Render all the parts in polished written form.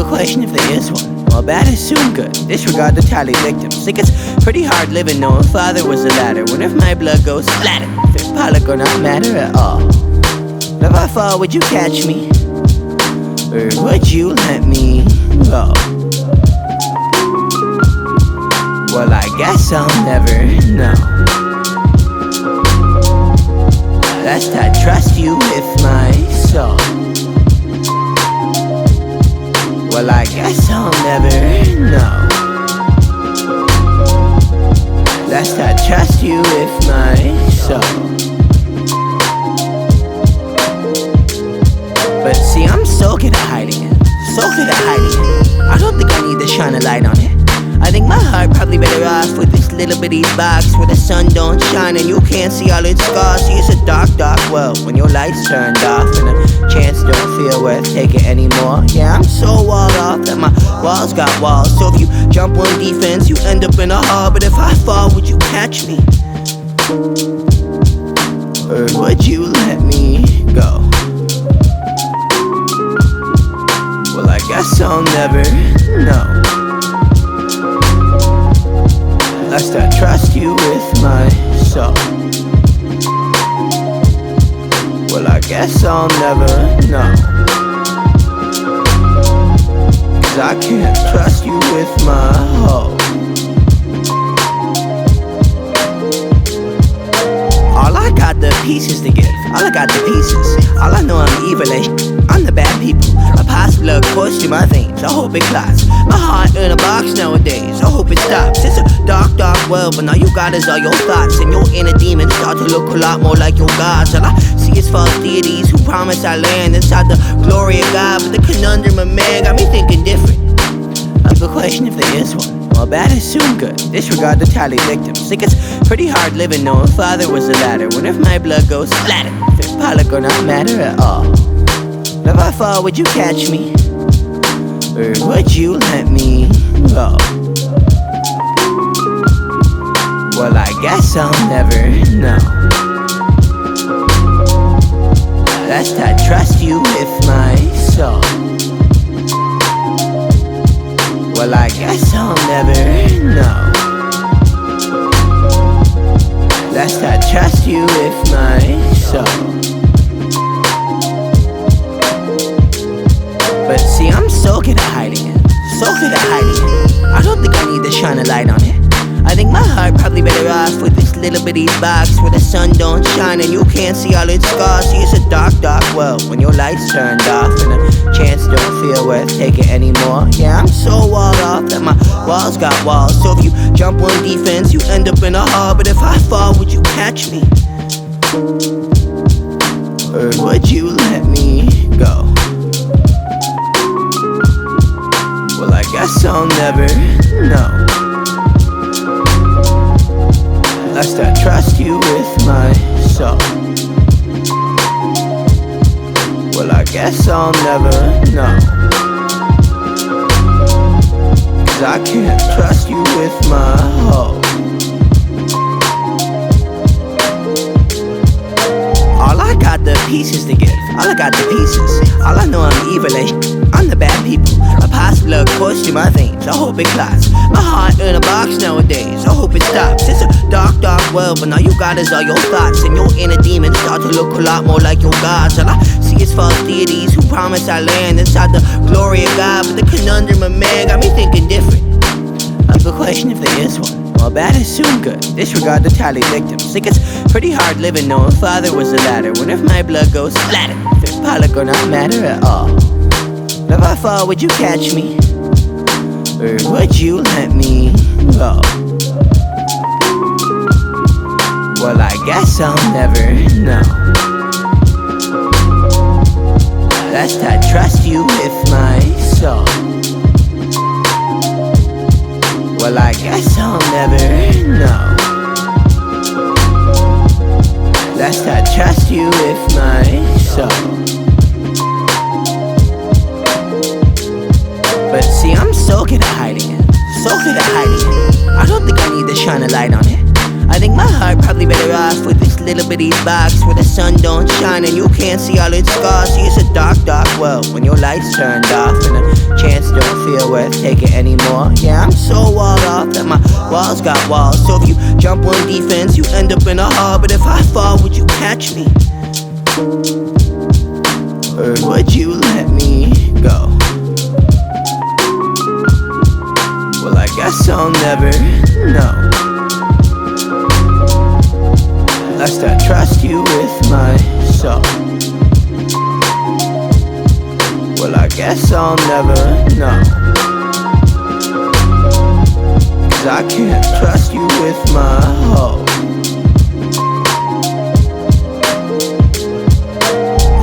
question if there is one. Well, bad is soon good. Disregard the tally victims. Think it's pretty hard living knowing father was a ladder. What if my blood goes splatter? If Pollock or not matter at all. If I fall, would you catch me? Or would you let me go? Well, I guess I'll never know. Lest I trust you with my soul. Well, I guess I'll never know. Lest I trust you with my soul. But see, I'm so good at hiding it. So good at hiding it. I don't think I need to shine a light on it. I think my heart probably better off with this little bitty box where the sun don't shine and you can't see all its scars. See, it's a dark, dark world when your lights turned off and a chance don't feel worth taking anymore. Yeah, I'm so walled off that my walls got walls. So if you jump on defense, you end up in a hall. But if I fall, would you catch me? Or would you let me go? Well, I guess I'll never know. Lest I trust you with my soul. Well, I guess I'll never know. 'Cause I can't trust you with my whole. All I got the pieces to give. All I got the pieces. All I know I'm evil as I'm the bad people. My past blood coursed through my veins. I hope it clots. My heart in a box nowadays. I hope it stops. It's a dark, dark world, but all you got is all your thoughts. And your inner demons start to look a lot more like your gods. All I see is false deities who promise I land inside the glory of God. But the conundrum of man got me thinking different. The question if there is one. Well, bad is soon good. Disregard the tally victims. Think it's pretty hard living knowing father was a ladder. What if my blood goes splatter? If Pollock or not matter at all. If I fall, would you catch me? Or would you let me go? Well, I guess I'll never know. Lest I trust you with my soul. Well, I guess I'll never know. Lest I trust you with my soul. But see, I'm so good at hiding it. So good at hiding it. I don't think I need to shine a light on it. I think my heart probably better off with this little bitty box where the sun don't shine and you can't see all its scars. See, it's a dark, dark world when your lights turned off and a chance don't feel worth taking anymore. Yeah, I'm so walled off that my walls got walls. So if you jump on defense, you end up in a hall. But if I fall, would you catch me? Or would you let me go? Well, I guess I'll never know. Lest I trust you with my soul. Well, I guess I'll never know. 'Cause I can't trust you with my whole. All I got the pieces to give. All I got the pieces. All I know I'm evil as I'm the bad people. My past blood coursed through my veins. I hope it clots. My heart in a box nowadays. I hope it stops. It's a dark, dark world, but all you got is all your thoughts. And your inner demons start to look a lot more like your gods. All I see is false deities who promise I land inside the glory of God. But the conundrum of man got me thinking different. The question if there is one. Well, bad is soon good. Disregard the tally victims. Think it's pretty hard living knowing father was a ladder. What if my blood goes splatter? If Pollock or not matter at all. If I fall, would you catch me? Or would you let me go? Well, I guess I'll never know. Lest I trust you with my soul. Well, I guess I'll never know. Lest I trust you with my soul. But see, I'm so good at hiding it. So good at hiding it. I don't think I need to shine a light on it. I think my heart probably better off with this little bitty box where the sun don't shine and you can't see all its scars. See, it's a dark, dark world when your lights turned off and a chance don't feel worth taking anymore. Yeah, I'm so walled off that my walls got walls. So if you jump on defense, you end up in a hall. But if I fall, would you catch me? Or would you let me go? Well, I guess I'll never know. Lest I trust you with my soul. Well, I guess I'll never know. 'Cause I can't trust you with my whole.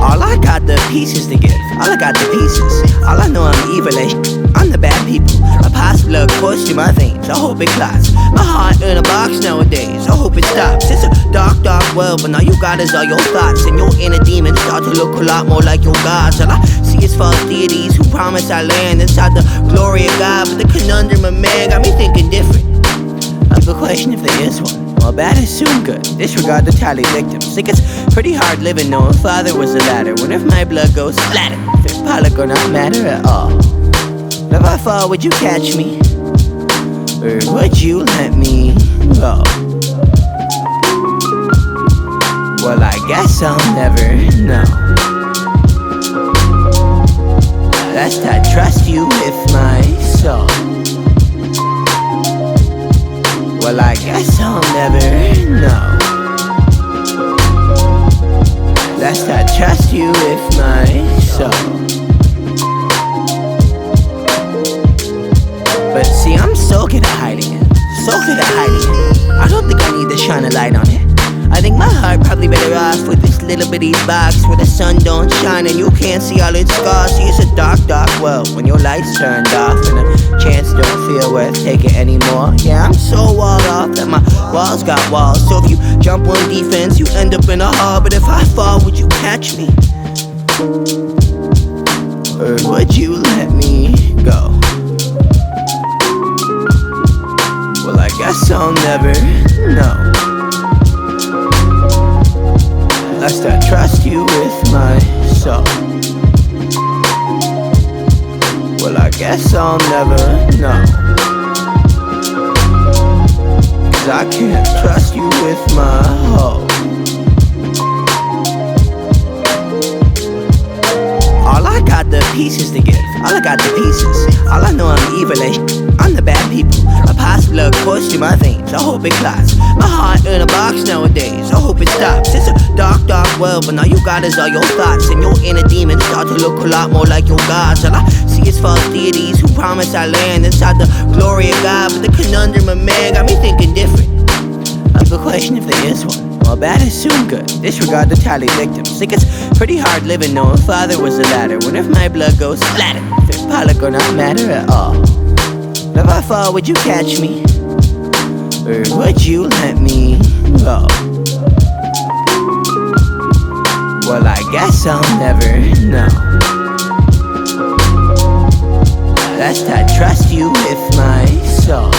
All I got the pieces to give. All I got the pieces. All I know I'm evil as I'm the bad people. A past blood course through my veins. I hope it clots. My heart in a box nowadays. I hope it stops. It's a dark, dark world, but all you got is all your thoughts. And your inner demons start to look a lot more like your gods. All I see is false deities who promise I land inside the glory of God. But the conundrum of man got me thinking different. I have a question if there is one. Well, bad is soon good. Disregard the tally victims. Think it's pretty hard living knowing father was the ladder. When if my blood goes splatter, if Pollock or not matter at all. But if I fall, would you catch me? Or would you let me go? Well, I guess I'll never know. Lest I trust you with my soul. Well, I guess I'll never know. Lest I trust you with my soul. But see, I'm so good at hiding it. So good at hiding it. I don't think I need to shine a light on it. I think my heart probably better off with this little bitty box where the sun don't shine and you can't see all its scars. See, it's a dark, dark world when your lights turned off and a chance don't feel worth taking anymore. Yeah, I'm so walled off that my walls got walls. So if you jump on defense, you end up in a hall. But if I fall, would you catch me? Or would you let me go? Well, I guess I'll never know. Lest I trust you with my soul. Well, I guess I'll never know. 'Cause I can't trust you with my whole. All I got the pieces to give. All I got the pieces. All I know I'm evil as I'm the bad people. A past blood course through my veins. I hope it clots. My heart in a box nowadays. I hope it stops. It's a dark, dark world, but all you got is all your thoughts. And your inner demons start to look a lot more like your gods. All I see is false deities who promise I land inside the glory of God. But the conundrum of man got me thinking different. I have a question if there is one. Well, bad is soon good. Disregard the tally victims. Think it's pretty hard living knowing father was the ladder. When if my blood goes splatter, if Pollock or not matter at all. But if I fall, would you catch me? Or would you let me go? Well, I guess I'll never know. Lest I trust you with my soul.